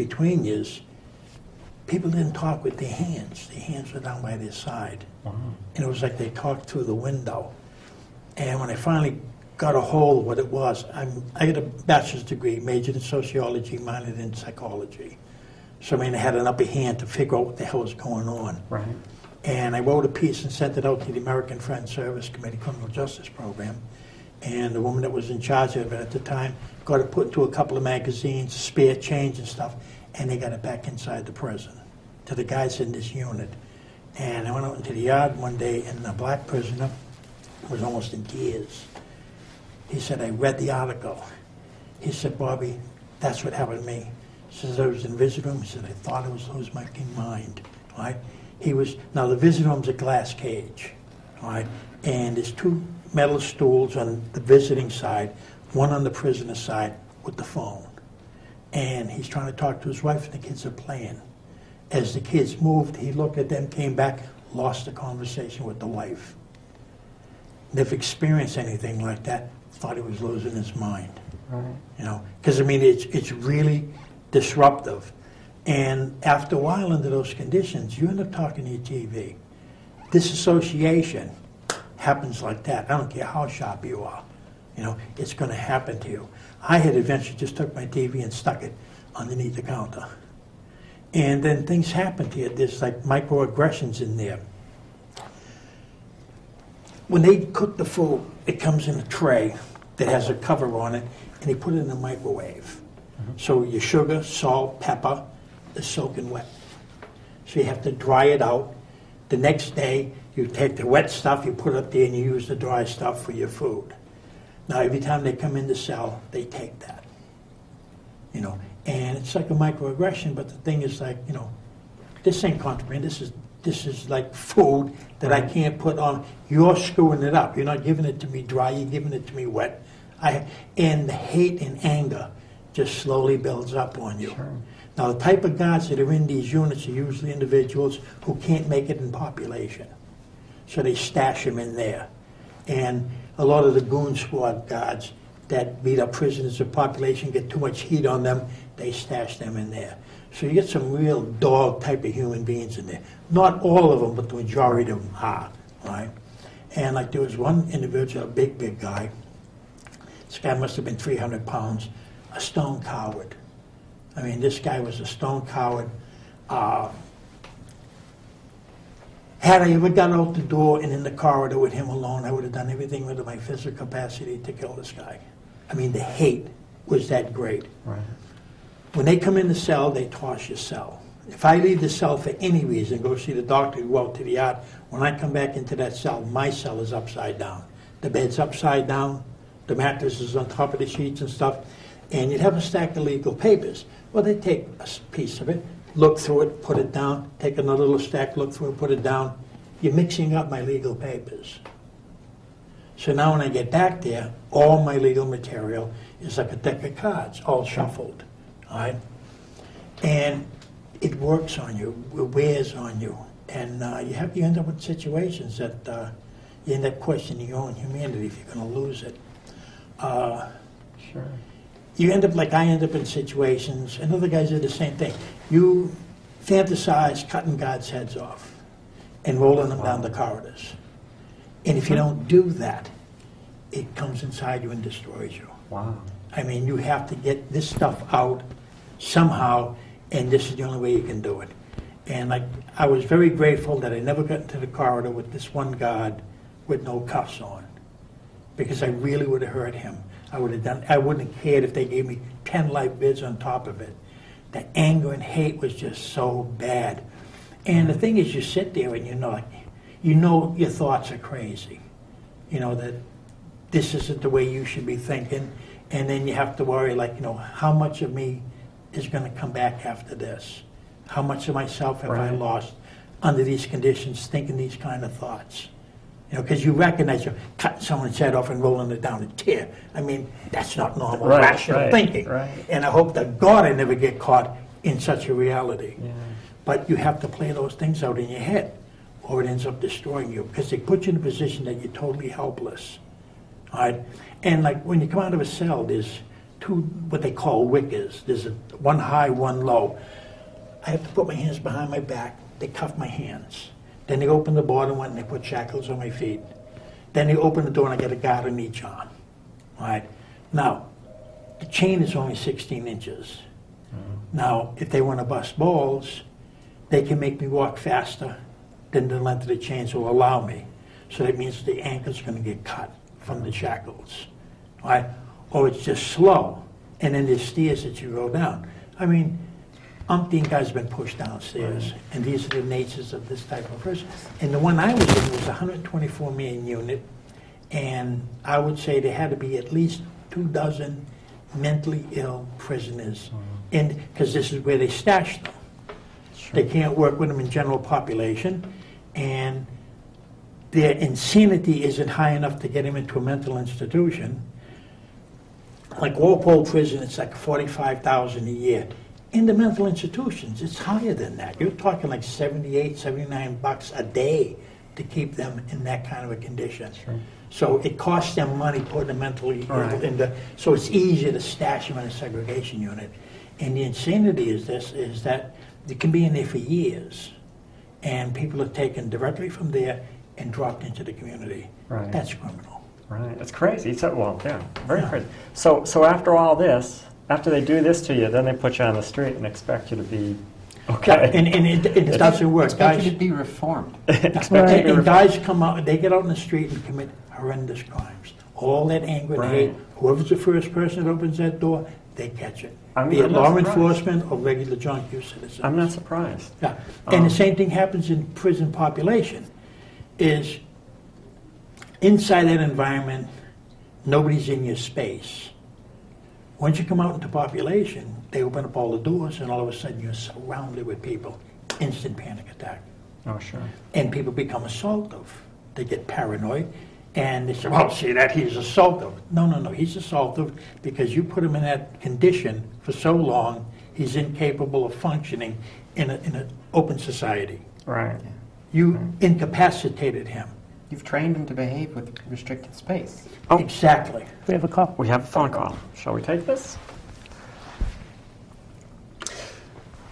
between you, people didn't talk with their hands. Their hands were down by their side. Wow. And it was like they talked through the window. And when I finally got a hold of what it was, I got a bachelor's degree, majored in sociology, minored in psychology. So I mean, I had an upper hand to figure out what the hell was going on. Right. And I wrote a piece and sent it out to the American Friends Service Committee Criminal Justice Program. And the woman that was in charge of it at the time got it put into a couple of magazines, spare change and stuff, and they got it back inside the prison to the guys in this unit. And I went out into the yard one day, and a black prisoner was almost in tears. He said, I read the article. He said, Bobby, that's what happened to me. He says, I was in the visitor room. He said, I thought I was losing my mind. Right? Now the visitor room's a glass cage. Right? And there's two metal stools on the visiting side, one on the prisoner side with the phone. And he's trying to talk to his wife, and the kids are playing. As the kids moved, he looked at them, came back, lost the conversation with the wife. Never experienced anything like that, thought he was losing his mind. Right. You know, because I mean, it's really disruptive. And after a while under those conditions, you end up talking to your TV. Disassociation happens like that. I don't care how sharp you are. You know, it's going to happen to you. I had eventually just took my TV and stuck it underneath the counter. And then things happen to you. There's like microaggressions in there. When they cook the food, it comes in a tray that has a cover on it, and they put it in the microwave. So your sugar, salt, pepper is soaking wet. So you have to dry it out. The next day, you take the wet stuff, you put it up there, and you use the dry stuff for your food. Now, every time they come in the cell, they take that. You know, and it's like a microaggression, but the thing is like, you know, this ain't contraband. This is like food that I can't put on. You're screwing it up. You're not giving it to me dry. You're giving it to me wet. And the hate and anger just slowly builds up on you. Sure. Now, the type of guards that are in these units are usually individuals who can't make it in population. So they stash them in there. And a lot of the goon squad guards that beat up prisoners of population, get too much heat on them, they stash them in there. So you get some real dog type of human beings in there. Not all of them, but the majority of them are, right? And like there was one individual, a big guy. This guy must have been 300 pounds, a stone coward. I mean, this guy was a stone coward. Had I ever got out the door and in the corridor with him alone, I would have done everything within my physical capacity to kill this guy. I mean, the hate was that great. Right. When they come in the cell, they toss your cell. If I leave the cell for any reason, go see the doctor, go out to the yard, when I come back into that cell, my cell is upside down. The bed's upside down, the mattress is on top of the sheets and stuff, and you'd have a stack of legal papers. Well, they take a piece of it, look through it, put it down, take another little stack, look through it, put it down. You're mixing up my legal papers. So now when I get back there, all my legal material is like a deck of cards, all shuffled, all right? And it works on you, it wears on you. And you end up with situations that you end up questioning your own humanity if you're going to lose it. Sure. You end up like I end up in situations, and other guys do the same thing. You fantasize cutting guards' heads off and rolling them down the corridors. And if you don't do that, it comes inside you and destroys you. Wow. I mean, you have to get this stuff out somehow, and this is the only way you can do it. And like, I was very grateful that I never got into the corridor with this one guard with no cuffs on, because I really would have hurt him. I wouldn't have cared if they gave me 10 life bids on top of it. The anger and hate was just so bad. And the thing is, you sit there and you know your thoughts are crazy. You know that this isn't the way you should be thinking. And then you have to worry, like, you know, how much of me is going to come back after this? How much of myself have I lost under these conditions, thinking these kind of thoughts? You know, because you recognize you're cutting someone's head off and rolling it down a tear. I mean, that's not normal, rational thinking. Right. And I hope that God I never get caught in such a reality. Yeah. But you have to play those things out in your head, or it ends up destroying you, because they put you in a position that you're totally helpless. All right? And like when you come out of a cell, there's two what they call wickers. There's one high, one low. I have to put my hands behind my back. They cuff my hands. Then they open the bottom one and they put shackles on my feet. Then they open the door and I get a guard on each arm. All right. Now, the chain is only 16 inches. Now, if they want to bust balls, they can make me walk faster than the length of the chains will allow me. So that means the ankle's going to get cut from the shackles. All right? Or it's just slow. And then there's stairs that you go down. I mean, umpteen guys have been pushed downstairs. Right. And these are the natures of this type of person. And the one I was in was a 124-man unit. And I would say there had to be at least 24 mentally ill prisoners. Because this is where they stash them. Sure. They can't work with them in general population, and their insanity isn't high enough to get them into a mental institution. Like Walpole Prison, it's like $45,000 a year. In the mental institutions, it's higher than that. You're talking like $78, $79 a day to keep them in that kind of a condition. Sure. So it costs them money putting them mentally ill in the. So it's easier to stash them in a segregation unit. And the insanity is that they can be in there for years, and people are taken directly from there and dropped into the community. Right. That's criminal. Right. It's crazy. So, well, yeah, very crazy. So after all this, after they do this to you, then they put you on the street and expect you to be okay. And it doesn't work. Expect you to be reformed. And guys come out, they get out in the street and commit horrendous crimes. All that anger and hate, whoever's the first person that opens that door, they catch it. Be it law enforcement or regular junk use citizens. I'm not surprised. Yeah, and the same thing happens in prison population. Is inside that environment, nobody's in your space. Once you come out into population, they open up all the doors, and all of a sudden you're surrounded with people. Instant panic attack. Oh, sure. And people become assaultive. They get paranoid. And they say, well, see that, he's assaultive. No, he's assaultive because you put him in that condition for so long, he's incapable of functioning in an open society. Right. You incapacitated him. You've trained him to behave with restricted space. Oh. Exactly. We have a call. We have a phone call. Shall we take this?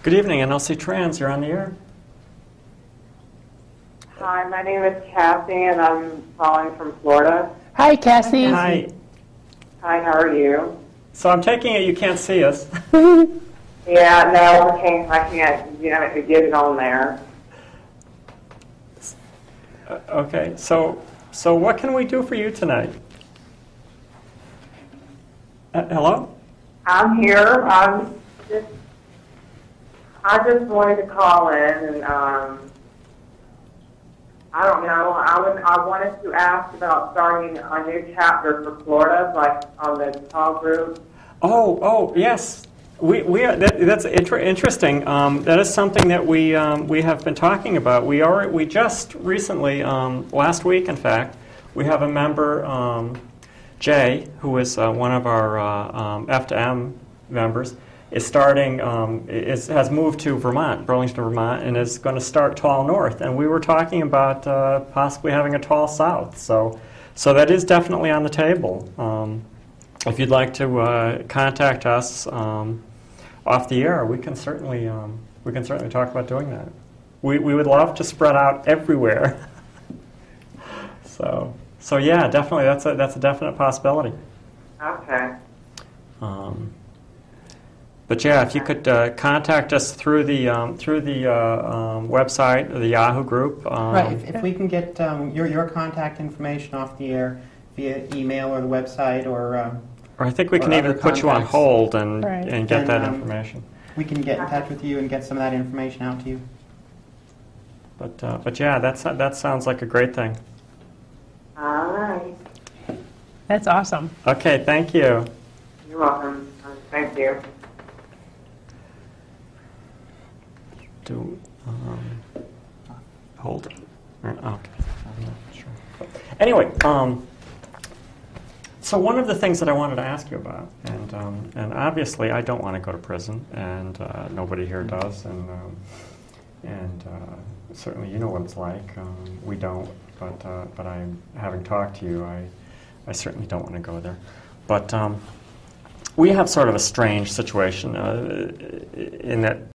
Good evening, nlcTrans. You're on the air. Hi, my name is Kathy, and I'm calling from Florida. Hi, Cassie. Hi. Hi, how are you? So I'm taking it you can't see us. Yeah, no, I can't get it on there. Okay, so what can we do for you tonight? Hello? I'm here. I just wanted to call in and I don't know. I wanted to ask about starting a new chapter for Florida, like on the T.a.L.L group. Oh, yes. That's interesting. That is something that we have been talking about. We just recently, last week, in fact, we have a member, Jay, who is one of our F2M members, is starting, has moved to Vermont, Burlington, Vermont, and is going to start T.a.L.L North. And we were talking about possibly having a T.a.L South. So that is definitely on the table. If you'd like to contact us off the air, we can certainly talk about doing that. We would love to spread out everywhere. So yeah, definitely that's a definite possibility. Okay. But yeah, if you could contact us through the website, the Yahoo group. Right. If we can get your contact information off the air via email or the website or I think we can even put you on hold and get that information. We can get in touch with you and get some of that information out to you. But yeah, that sounds like a great thing. All right. That's awesome. Okay, thank you. You're welcome. Thank you. Hold it. Okay. I'm not sure. Anyway, so one of the things that I wanted to ask you about, and obviously I don't want to go to prison, and nobody here does, and certainly you know what it's like. We don't, but having talked to you, I certainly don't want to go there. But we have sort of a strange situation in that